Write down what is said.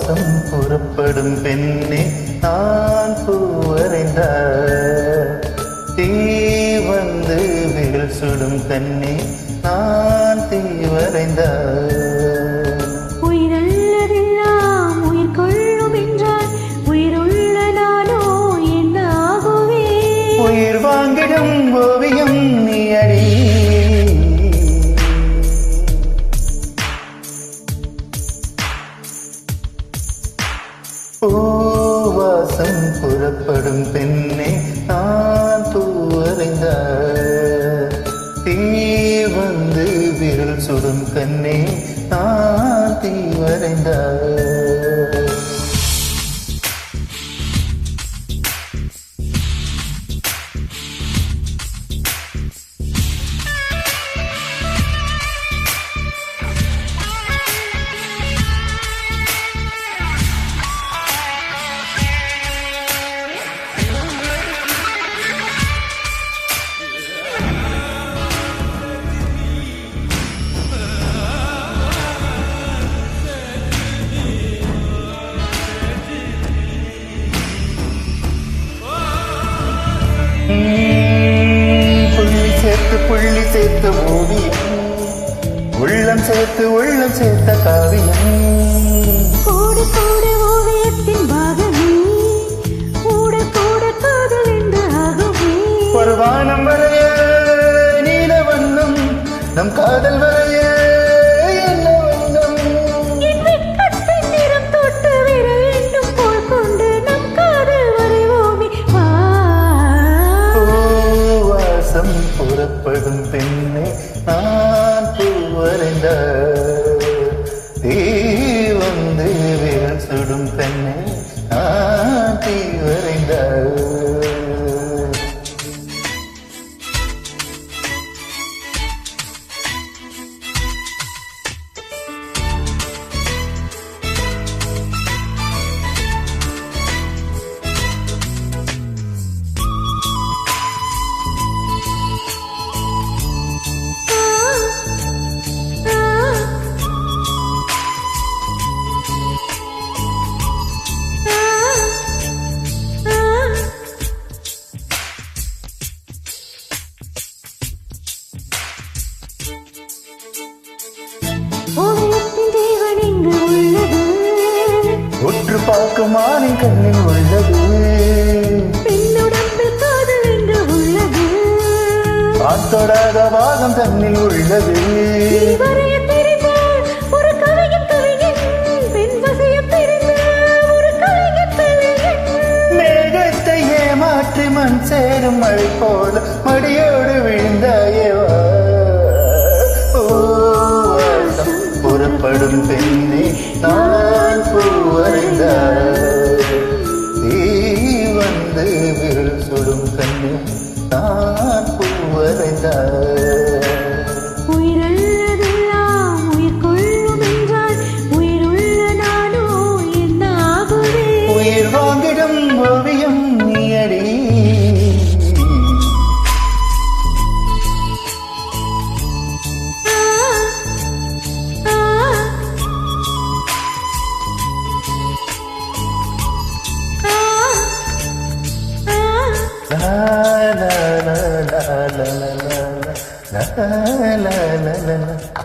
வாசம் புறப்படும் பெண்ணே நான் பூவரைந்த தீ வந்து விரல் சுடும் கண்ணே நான் தீவரைந்த உயிரல்லதெல்லாம் உயிர் கொள்ளும் என்றால் உயிருள்ள நானோ என்ன ஆகுவே உயிர் வாங்கிடும் ஓவியம் நீ அடி பூவாசம் புறப்படும் பெண்ணே நான் தூவரைந்த தீ வந்து விரல் சுடும் கண்ணே நான் தீவரைந்த புள்ளி சேர்த்து ஓவியம் உள்ளம் சேர்த்த காவியம் கோடு கோடு ஓவியத்தின் பாகமே கூட கூட காதல் என்று ஆகுமே ஒரு வானம் வரைய நீல வண்ணம் நம் காதல் வரைய என்ன வண்ணம் என் வெட்கத்தின் நிறம் தொட்டு விர வேண்டும் போல் கொண்டு நம் காதல் வரைவோமே வாசம் புறப்படும் பெண்ணை நான் பூவரைந்த தீ வந்து விரல் சுடும் பெண்ணை நான் தீவரைந்த ஒன்று பார்க்கும் மானின் கண்ணில் உள்ளது பெண்ணுடம்பில் காதல் என்று உள்ளது பார்த்தொடாத பாகம் தன்னில் உள்ளது வரைய தெரிந்த ஒரு கவிஞன் பெண் வசைய தெரிந்த ஒரு கவிஞன் மேகத்தை ஏமாற்றி மண் சேரும் மழை போல மடியோடு விழுந்தாயேவா புறப்படும் பெண்ணே நான் பூவரைந்த தீ வந்து விரல் சுடும் கண்ணே நான் பூவரைந்த உயிரல்லதெல்லாம் உயிர் கொள்ளும் என்றால் உயிருள்ள நானோ என்ன ஆகுவே உயிர் வாங்கிடும் ஓவியம் நீ அடி la la la la la la la la la la la